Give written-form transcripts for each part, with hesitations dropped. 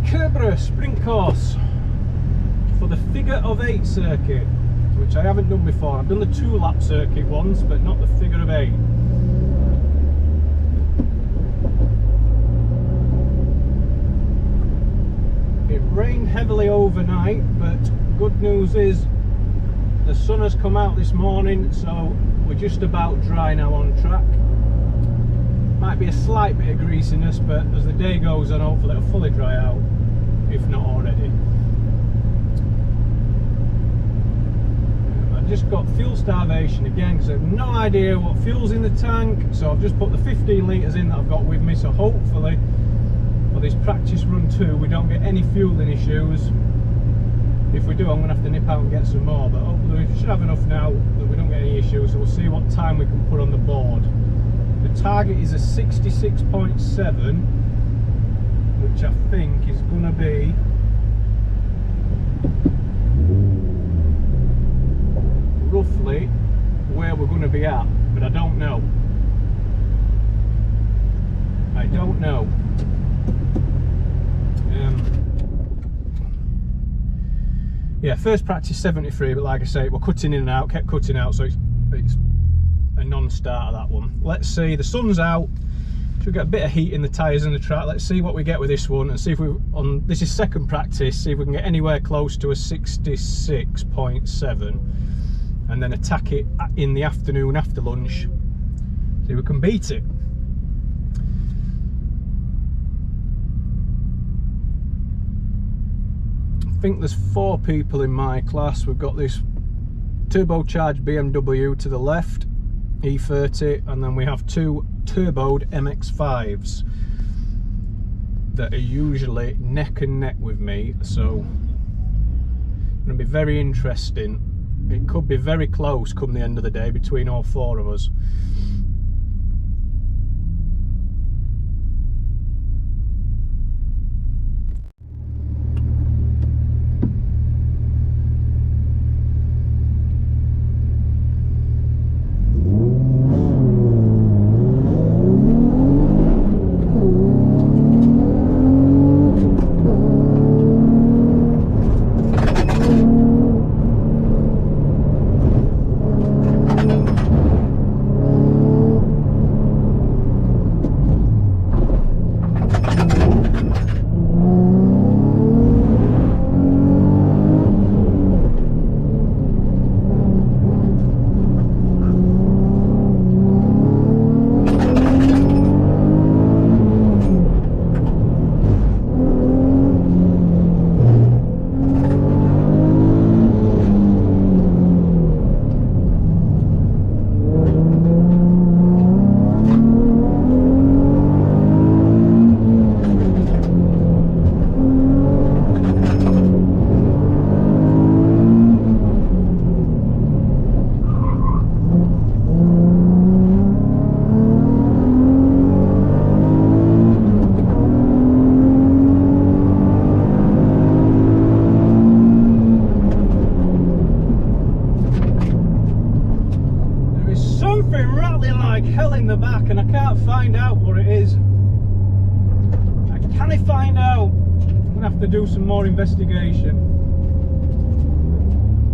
Curborough sprint course for the figure of 8 circuit, which I haven't done before. I've done the 2-lap circuit once, but not the figure of 8. It rained heavily overnight, but good news is the sun has come out this morning, so we're just about dry now on track. Might be a slight bit of greasiness, but as the day goes on, hopefully it'll fully dry out, if not already. I've just got fuel starvation again because I have no idea what fuel's in the tank, so I've just put the 15 litres in that I've got with me, so hopefully for this practice run 2 we don't get any fueling issues. If we do, I'm going to have to nip out and get some more, but hopefully we should have enough now that we don't get any issues, so we'll see what time we can put on the board. The target is a 66.7, which I think is going to be roughly where we're going to be at, but I don't know. I don't know. Yeah, first practice 73, but like I say, we're cutting in and out, kept cutting out, so it's a non-starter, that one. Let's see, the sun's out, should get a bit of heat in the tyres and the track. Let's see what we get with this one and see if we, this is second practice, see if we can get anywhere close to a 66.7 and then attack it in the afternoon after lunch, see if we can beat it. I think there's 4 people in my class. We've got this turbocharged BMW to the left, E30, and then we have 2 turboed MX-5s that are usually neck and neck with me, so it's going to be very interesting. It could be very close come the end of the day between all 4 of us. The back, and I can't find out what it is. Can I find out? I'm gonna have to do some more investigation.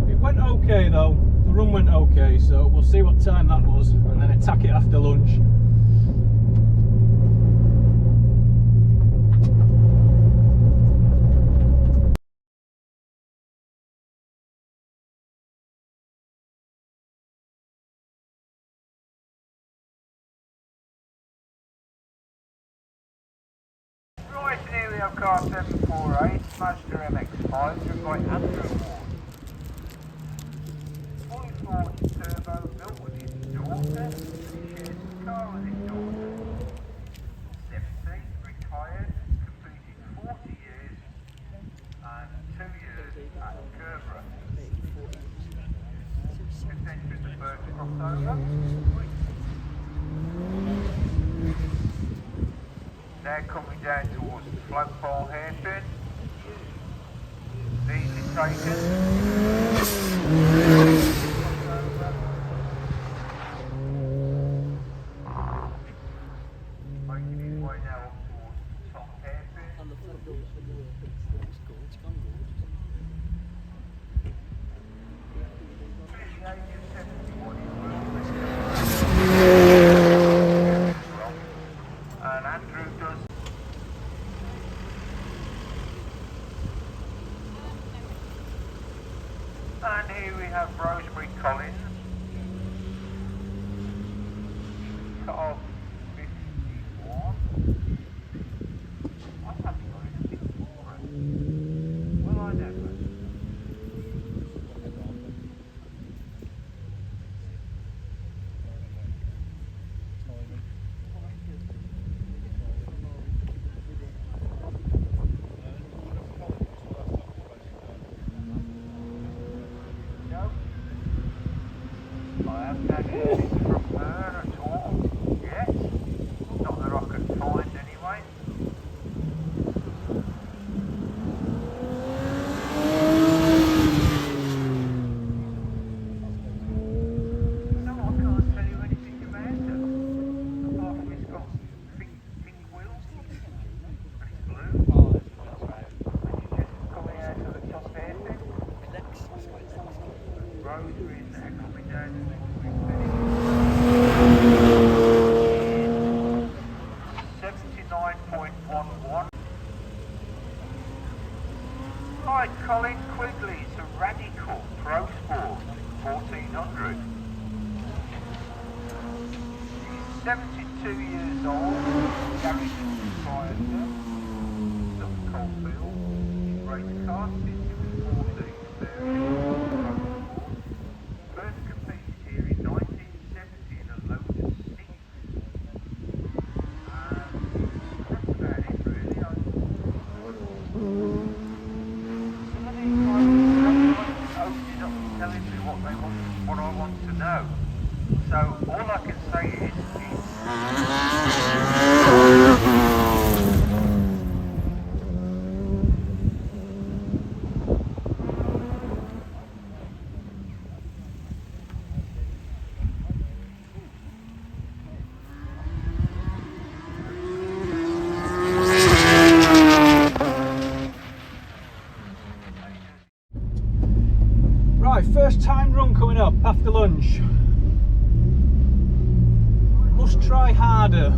It went okay though, the run went okay, so we'll see what time that was and then attack it after lunch. Right, here we have car 748, Mazda MX-5, driven by Andrew Ward. Fully forged turbo, built with his daughter, who shares the car with his daughter. 70, retired, completed 40 years, and 2 years at Curborough. Just entered the 1st of October. Now coming down towards the flagpole hairpin. Easily taken. Making his way now up towards the top hairpin. haven't had anything from her at all yet. Not that I can find anyway. No, I can't tell you anything about her. Apart from it's got pink wheels and it's blue. Oh, that's right. And it's just coming out of the top there thing. Rotary in there coming down to the green 79.11. Right, Colin Quigley, it's a Radical Pro Sport 1400. She's 72 years old, Garrison proprietor, Sutton Coldfield. She's raced cars since she was 14 there. First competed here in 1970 in a Lotus 6. That's about it really. Some of these guys are opening up and telling me what I want to know. So all I can say is Right, first time run coming up after lunch. Must try harder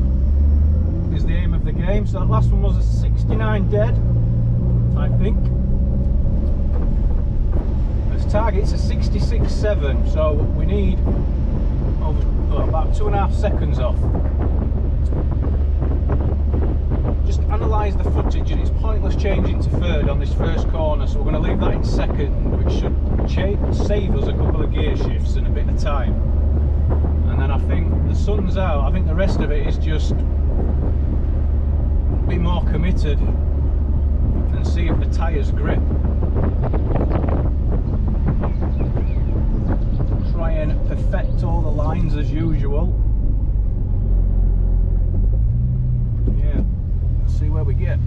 is the aim of the game. So that last one was a 69 dead, I think. As target's a 66.7, so we need about 2.5 seconds off. Just analyse the footage, and it's pointless changing to third on this first corner, so we're going to leave that in second, which should save us a couple of gear shifts and a bit of time. And then I think the sun's out. I think the rest of it is just be more committed and see if the tyres grip. Try and perfect all the lines as usual. Yeah, let's see where we get.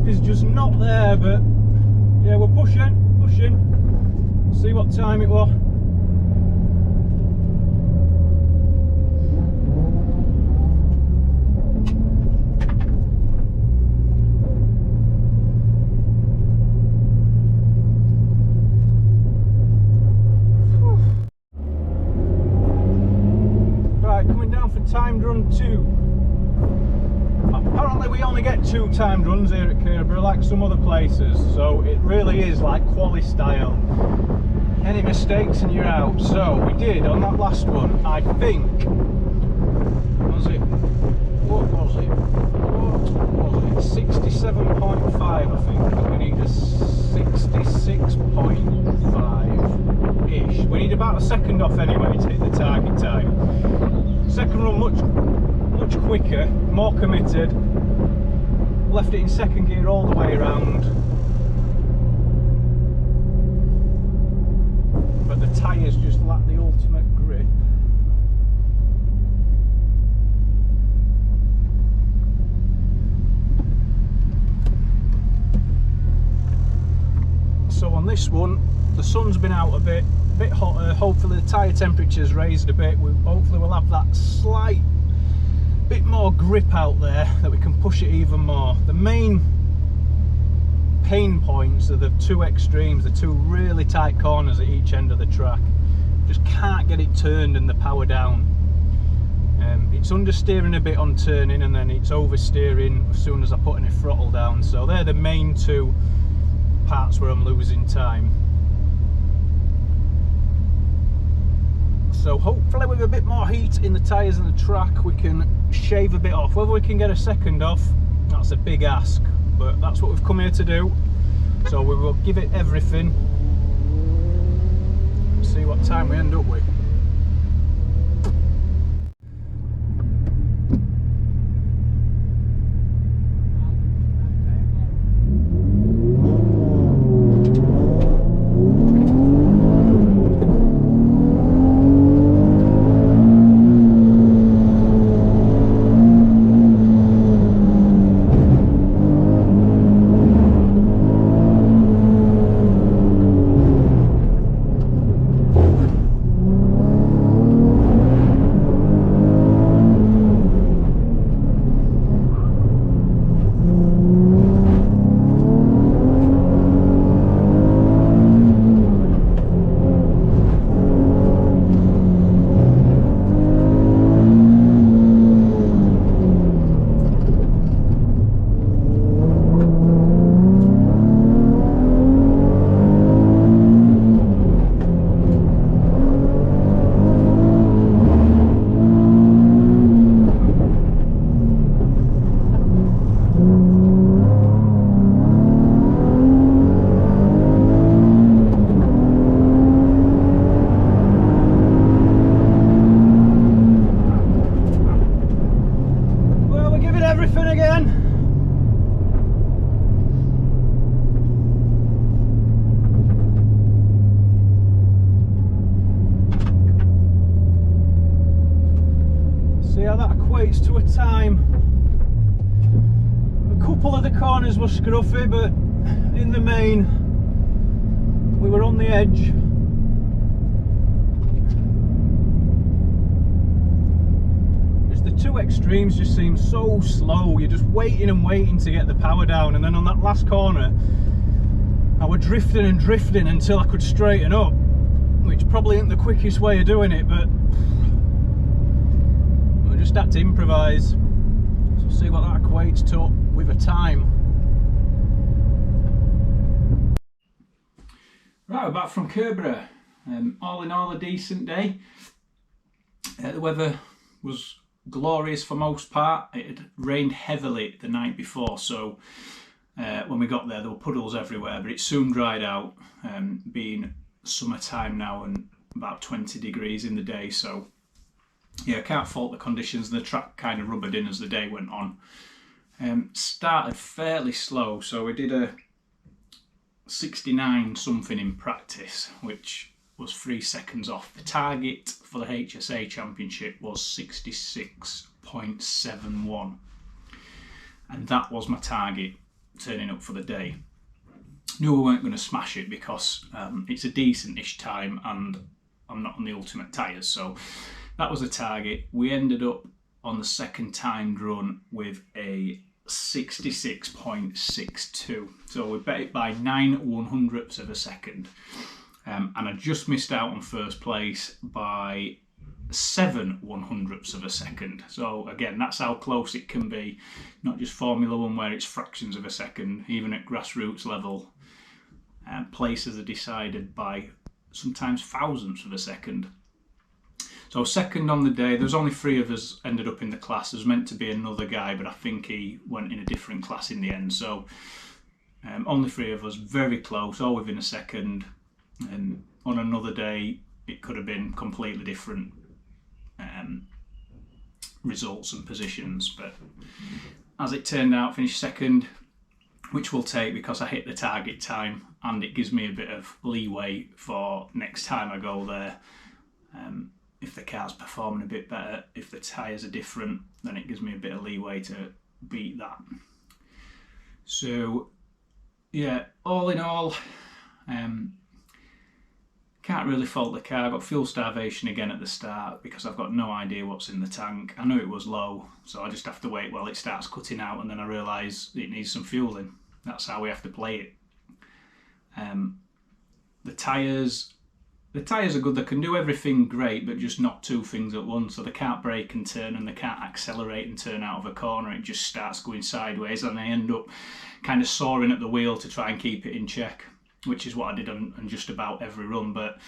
Is just not there, but yeah, we're pushing. See what time it was. Right, coming down for timed run 2. Apparently we only get 2 timed runs here at Curborough, like some other places, so it really is like quali style. Any mistakes and you're out. So we did on that last one, I think, was it what was it? 67.5, I think. We need a 66.5-ish. We need about a second off anyway to hit the target time. Second run much quicker, more committed. Left it in second gear all the way around. But the tyres just lack the ultimate grip. So on this one, the sun's been out a bit hotter. Hopefully the tyre temperature's raised a bit. Hopefully we'll have that slight bit more grip out there that we can push it even more. The main pain points are the two extremes, the two really tight corners at each end of the track. Just can't get it turned and the power down. It's understeering a bit on turning, and then it's oversteering as soon as I put any throttle down. So they're the main two parts where I'm losing time. So hopefully with a bit more heat in the tyres and the track we can shave a bit off. Whether we can get a second off, that's a big ask, but that's what we've come here to do. So we will give it everything, see what time we end up with. To a time. A couple of the corners were scruffy, but in the main we were on the edge. Just the two extremes just seem so slow. You're just waiting and waiting to get the power down, and then on that last corner I was drifting and drifting until I could straighten up, which probably isn't the quickest way of doing it, but just had to improvise. So see what that equates to with a time. Right, we're back from Curborough. All in all, a decent day. The weather was glorious for most part. It had rained heavily the night before, so when we got there were puddles everywhere, but it soon dried out, being summertime now and about 20 degrees in the day. So yeah, I can't fault the conditions. The track kind of rubbered in as the day went on. Started fairly slow, so we did a 69 something in practice, which was 3 seconds off. The target for the HSA Championship was 66.71, and that was my target turning up for the day. Knew we weren't going to smash it because it's a decent-ish time and I'm not on the ultimate tyres, so that was the target. We ended up on the second timed run with a 66.62. So we bet it by 9/100ths of a second. And I just missed out on first place by 7/100ths of a second. So again, that's how close it can be. Not just Formula One where it's fractions of a second, even at grassroots level. Places are decided by sometimes thousandths of a second. So second on the day, there was only 3 of us ended up in the class. There was meant to be another guy, but I think he went in a different class in the end. So only 3 of us, very close, all within a second. And on another day, it could have been completely different results and positions. But as it turned out, finished second, which we'll take because I hit the target time and it gives me a bit of leeway for next time I go there. If the car's performing a bit better, if the tyres are different, then it gives me a bit of leeway to beat that. So yeah, all in all, can't really fault the car. I got fuel starvation again at the start because I've got no idea what's in the tank. I knew it was low, so I just have to wait while it starts cutting out, and then I realise it needs some fuel in. That's how we have to play it. The tyres are good. They can do everything great, but just not 2 things at once. So they can't brake and turn, and they can't accelerate and turn out of a corner. It just starts going sideways, and I end up kind of soaring at the wheel to try and keep it in check, which is what I did on just about every run. But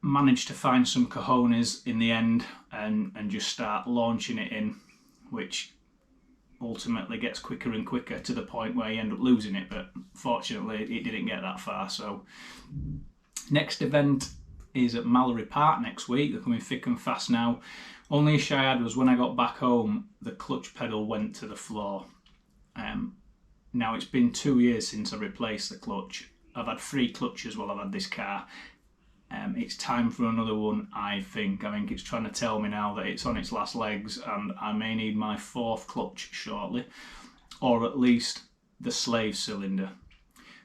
managed to find some cojones in the end and just start launching it in, which ultimately gets quicker and quicker to the point where you end up losing it. But fortunately, it didn't get that far. So next event is at Mallory Park next week. They're coming thick and fast now. Only issue I had was when I got back home, the clutch pedal went to the floor. Now it's been 2 years since I replaced the clutch. I've had 3 clutches while I've had this car. It's time for another one, I think. I think it's trying to tell me now that it's on its last legs and I may need my 4th clutch shortly, or at least the slave cylinder.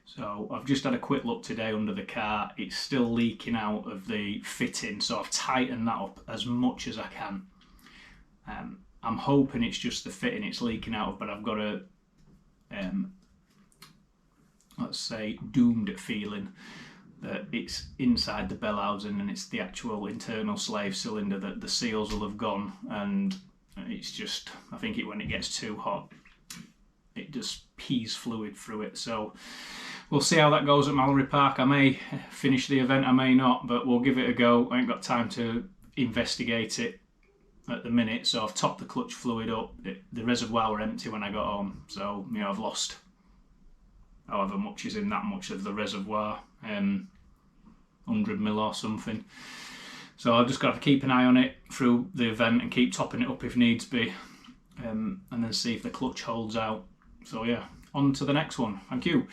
So I've just had a quick look today under the car. It's still leaking out of the fitting, so I've tightened that up as much as I can. I'm hoping it's just the fitting it's leaking out of, but I've got a let's say doomed feeling that it's inside the bell housing and it's the actual internal slave cylinder that the seals will have gone, and it's just, I think when it gets too hot it just pees fluid through it. So we'll see how that goes at Mallory Park. I may finish the event, I may not, but we'll give it a go. I ain't got time to investigate it at the minute, so I've topped the clutch fluid up. The reservoir were empty when I got home, so I've lost however much is in that much of the reservoir, 100 mil or something. So I've just got to keep an eye on it through the event and keep topping it up if needs be, and then see if the clutch holds out. So yeah, on to the next one. Thank you.